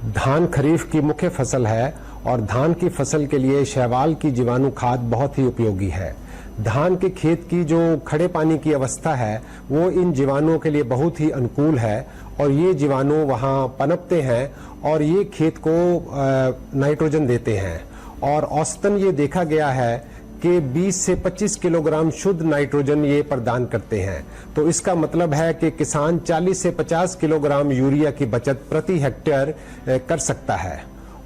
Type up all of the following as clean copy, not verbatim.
धान खरीफ की मुख्य फसल है और धान की फसल के लिए शैवाल की जीवाणु खाद बहुत ही उपयोगी है। धान के खेत की जो खड़े पानी की अवस्था है वो इन जीवाणुओं के लिए बहुत ही अनुकूल है और ये जीवाणु वहाँ पनपते हैं और ये खेत को नाइट्रोजन देते हैं और औसतन ये देखा गया है कि 20 से 25 किलोग्राम शुद्ध नाइट्रोजन ये प्रदान करते हैं। तो इसका मतलब है कि किसान 40 से 50 किलोग्राम यूरिया की बचत प्रति हेक्टेयर कर सकता है।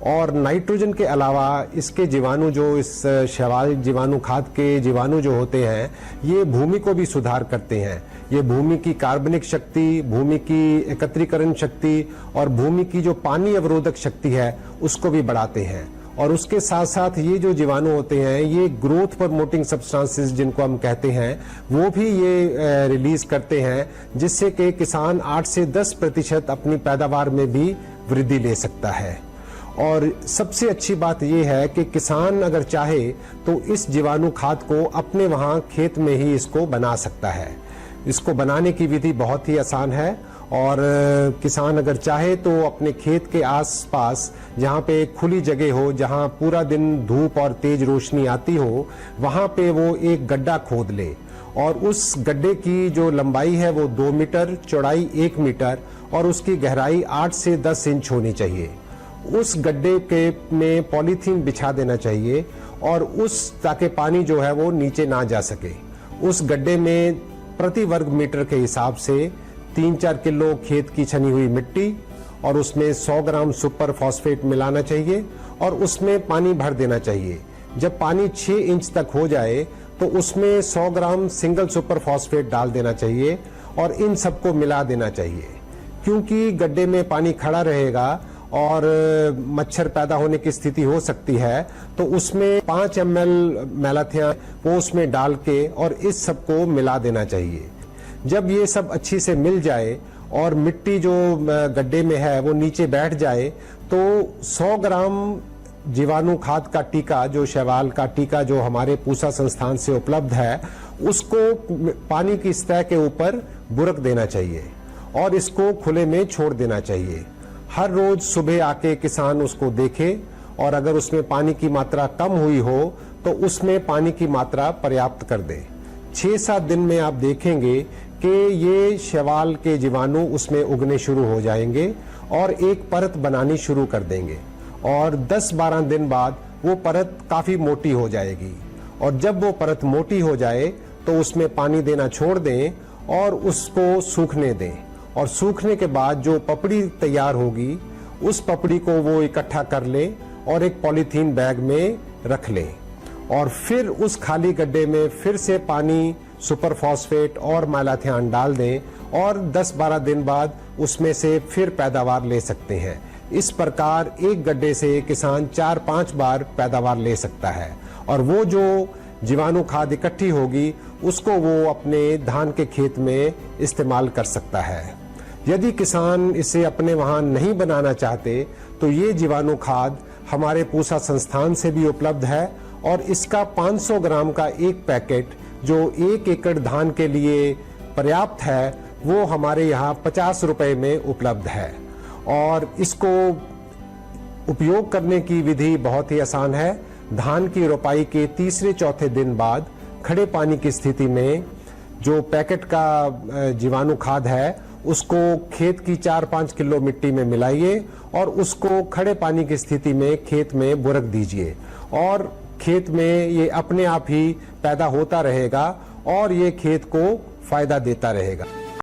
और नाइट्रोजन के अलावा इसके जीवाणु जो इस शैवाल जीवाणु खाद के जीवाणु जो होते हैं ये भूमि को भी सुधार करते हैं। ये भूमि की कार्बनिक शक्ति, भूमि की एकत्रीकरण शक्ति और भूमि की जो पानी अवरोधक शक्ति है उसको भी बढ़ाते हैं। और उसके साथ साथ ये जो जीवाणु होते हैं ये ग्रोथ प्रमोटिंग सब्सटेंसेस जिनको हम कहते हैं वो भी ये रिलीज करते हैं, जिससे कि किसान 8 से 10% अपनी पैदावार में भी वृद्धि ले सकता है। और सबसे अच्छी बात यह है कि किसान अगर चाहे तो इस जीवाणु खाद को अपने वहां खेत में ही इसको बना सकता है। इसको बनाने की विधि बहुत ही आसान है और किसान अगर चाहे तो अपने खेत के आसपास जहाँ पे खुली जगह हो, जहाँ पूरा दिन धूप और तेज रोशनी आती हो, वहाँ पे वो एक गड्ढा खोद ले और उस गड्ढे की जो लंबाई है वो 2 मीटर, चौड़ाई 1 मीटर और उसकी गहराई 8 से 10 इंच होनी चाहिए। उस गड्ढे के में पॉलीथीन बिछा देना चाहिए और ताकि पानी जो है वो नीचे ना जा सके। उस गड्ढे में प्रति वर्ग मीटर के हिसाब से 3-4 किलो खेत की छनी हुई मिट्टी और उसमें 100 ग्राम सुपर फॉस्फेट मिलाना चाहिए और उसमें पानी भर देना चाहिए। जब पानी 6 इंच तक हो जाए तो उसमें 100 ग्राम सिंगल सुपर फॉस्फेट डाल देना चाहिए और इन सबको मिला देना चाहिए। क्योंकि गड्ढे में पानी खड़ा रहेगा और मच्छर पैदा होने की स्थिति हो सकती है, तो उसमें 5 ml मैलाथियन वो उसमें डाल के और इस सबको मिला देना चाहिए। जब ये सब अच्छी से मिल जाए और मिट्टी जो गड्ढे में है वो नीचे बैठ जाए तो 100 ग्राम जीवाणु खाद का टीका, जो शैवाल का टीका जो हमारे पूसा संस्थान से उपलब्ध है, उसको पानी की सतह के ऊपर बुरक देना चाहिए और इसको खुले में छोड़ देना चाहिए। हर रोज सुबह आके किसान उसको देखे और अगर उसमें पानी की मात्रा कम हुई हो तो उसमें पानी की मात्रा पर्याप्त कर दे। 6-7 दिन में आप देखेंगे कि ये शैवाल के जीवाणु उसमें उगने शुरू हो जाएंगे और एक परत बनानी शुरू कर देंगे और 10-12 दिन बाद वो परत काफी मोटी हो जाएगी। और जब वो परत मोटी हो जाए तो उसमें पानी देना छोड़ दें और उसको सूखने दें और सूखने के बाद जो पपड़ी तैयार होगी उस पपड़ी को वो इकट्ठा कर ले और एक पॉलीथीन बैग में रख लें और फिर उस खाली गड्ढे में फिर से पानी, सुपर फॉस्फेट और मैलाथियन डाल दें और 10-12 दिन बाद उसमें से फिर पैदावार ले सकते हैं। इस प्रकार एक गड्ढे से किसान 4-5 बार पैदावार ले सकता है और वो जो जीवाणु खाद इकट्ठी होगी उसको वो अपने धान के खेत में इस्तेमाल कर सकता है। यदि किसान इसे अपने वहां नहीं बनाना चाहते तो ये जीवाणु खाद हमारे पूसा संस्थान से भी उपलब्ध है और इसका 500 ग्राम का एक पैकेट जो 1 एकड़ धान के लिए पर्याप्त है वो हमारे यहाँ 50 रुपए में उपलब्ध है। और इसको उपयोग करने की विधि बहुत ही आसान है। धान की रोपाई के 3-4 दिन बाद खड़े पानी की स्थिति में जो पैकेट का जीवाणु खाद है उसको खेत की 4-5 किलो मिट्टी में मिलाइए और उसको खड़े पानी की स्थिति में खेत में बुरक दीजिए और खेत में ये अपने आप ही पैदा होता रहेगा और ये खेत को फायदा देता रहेगा।